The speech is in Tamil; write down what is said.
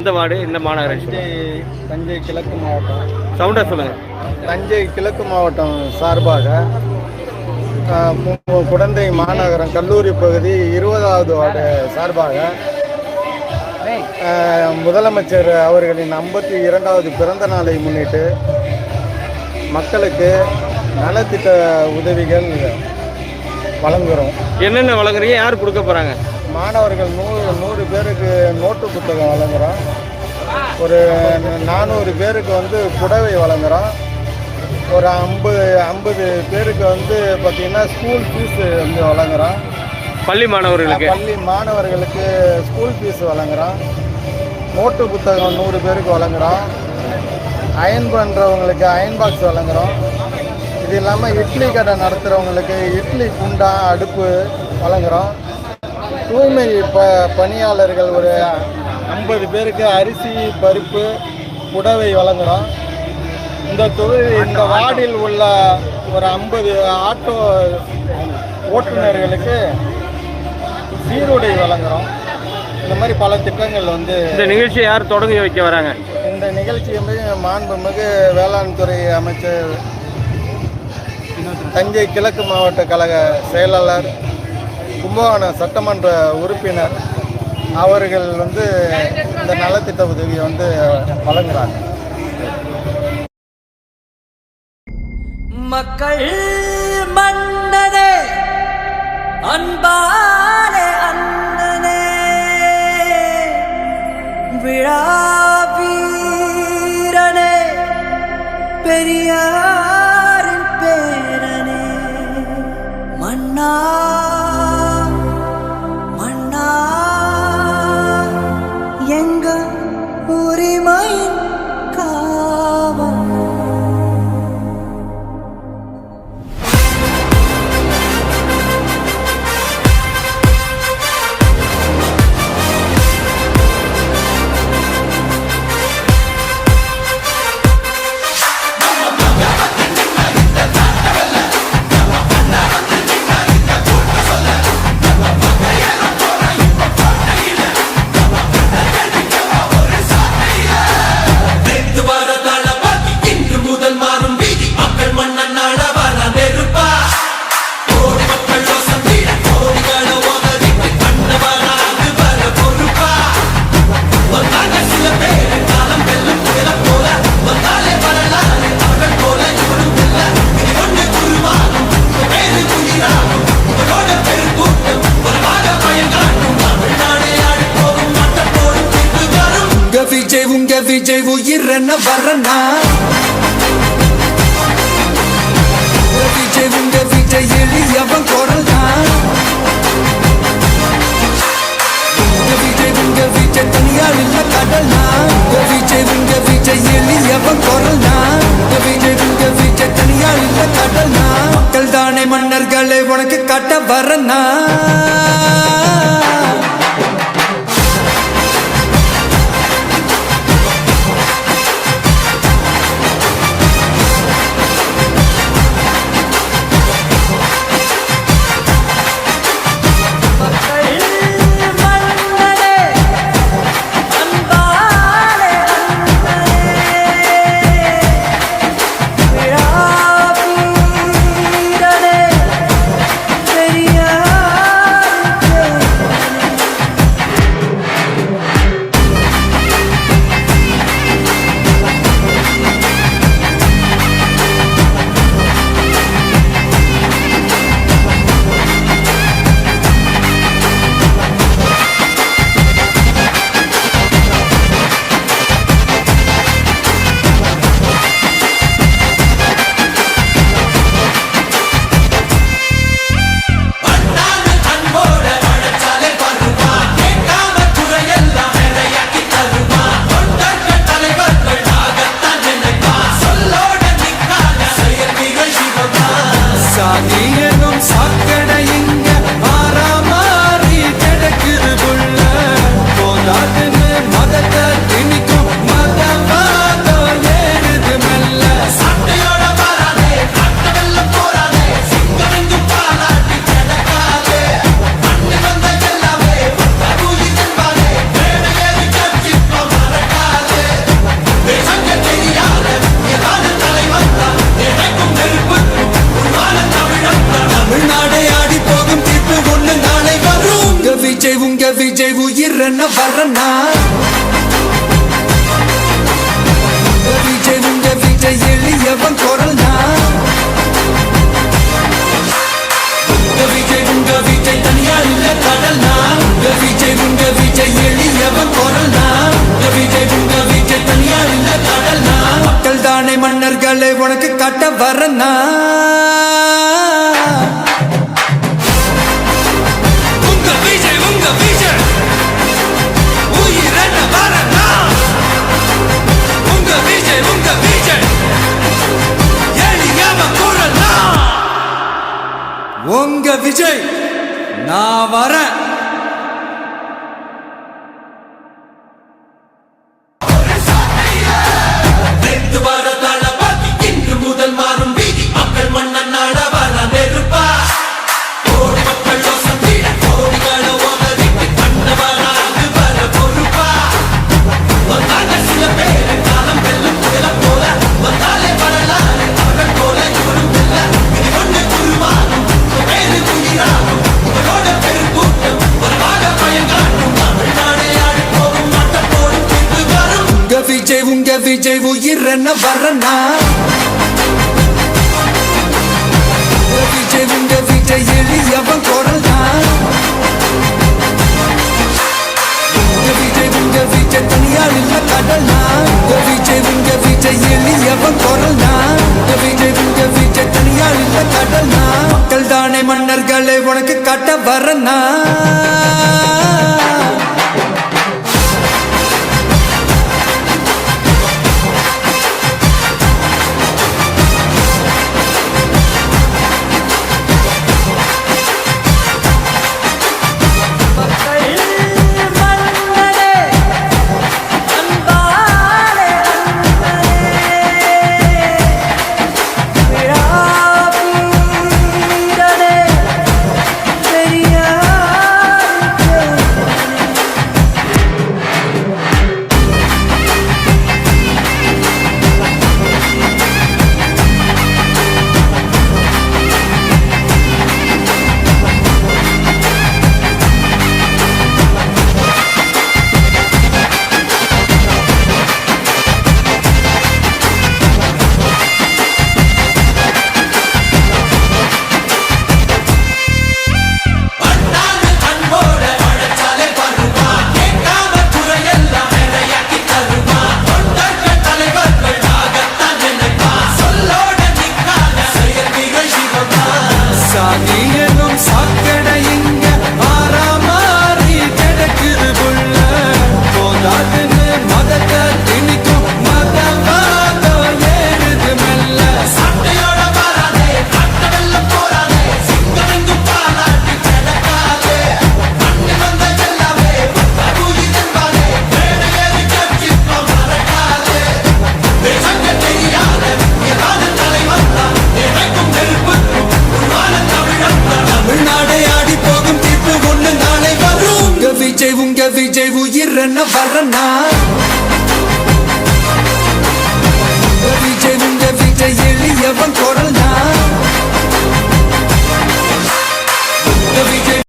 இந்த வார்டு இந்த மாநகராட்சி தஞ்சை கிழக்கு மாவட்டம். சவுண்டாக சொல்லுங்கள். தஞ்சை கிழக்கு மாவட்டம் சார்பாக குடந்தை மாநகரம் கல்லூரி பகுதி 20வது வார்டு சார்பாக முதலமைச்சர் அவர்களின் 52வது பிறந்த நாளை முன்னிட்டு மக்களுக்கு நலத்திட்ட உதவிகள் வழங்குகிறோம். என்னென்ன வழங்குறீங்க? யார் கொடுக்க போகிறாங்க? மாணவர்கள் 100 பேருக்கு நோட்டு புத்தகம் வழங்குகிறோம். ஒரு 400 பேருக்கு புடவை வழங்குகிறோம். ஒரு 50 பேருக்கு பார்த்திங்கன்னா ஸ்கூல் ஃபீஸ் வழங்குகிறோம். பள்ளி மாணவர்களுக்கு ஸ்கூல் ஃபீஸ் வழங்குகிறோம். நோட்டு புத்தகம் 100 பேருக்கு வழங்குகிறோம். அயன் பண்ணுறவங்களுக்கு அயன் பாக்ஸ் வழங்குகிறோம். இது இல்லாமல் இட்லி கடை நடத்துகிறவங்களுக்கு இட்லி குண்டா அடுப்பு வழங்குகிறோம். தூய்மை பணியாளர்கள் ஒரு 50 பேருக்கு அரிசி பருப்பு புடவை வழங்குகிறோம். இந்த வார்டில் உள்ள ஒரு 50 ஆட்டோ ஓட்டுநர்களுக்கு சீருடை வழங்குகிறோம். இந்த மாதிரி பல திட்டங்கள் இந்த நிகழ்ச்சியை யார் தொடங்கி வைக்க வராங்க? இந்த நிகழ்ச்சி மாண்புமிகு வேளாண் துறை அமைச்சர், தஞ்சை கிழக்கு மாவட்ட கழக செயலாளர், கும்பகோணம் சட்டமன்ற உறுப்பினர் அவர்கள் இந்த நலத்திட்ட உதவியை வழங்குகிறாங்க. மக்கள் மன்னனே, அன்பாலே அண்ணனே, விழா வீரனே, பெரியாரின் பேரனே, மன்னா மன்னா எங்க உரிமையின் காவல். விஜய் உயிரன வரனா, விஜய் எளியவன் குரல் தான். விஜய் தனியார் இல்ல கடல்னா, விஜய் எளியவன் குரல் தான். விஜய் தனியார் இல்ல கடல்னா, மக்கள் தானே மன்னர்களை உனக்கு காட்ட வரனா. Yeah. காட்ட வரனா உங்க விஜய் உயிரென வரனா உங்க விஜய் எளியவ குரலா உங்க விஜய் நான் வரேன் உங்க விஜய் உயிரென வரனா உங்க விஜய் எளியவன் குரல்னா உங்க விஜய் தனியால் இல்ல கடல்னா உங்க விஜய் எளியவன் குரல்னா உங்க விஜய் தனியால் இல்ல கடல்னா மக்கள் தானே மன்னர்களே உனக்கு காட்ட வரனா உங்க விஜய் உயிரென வரனா உங்க விஜய் எளியவன்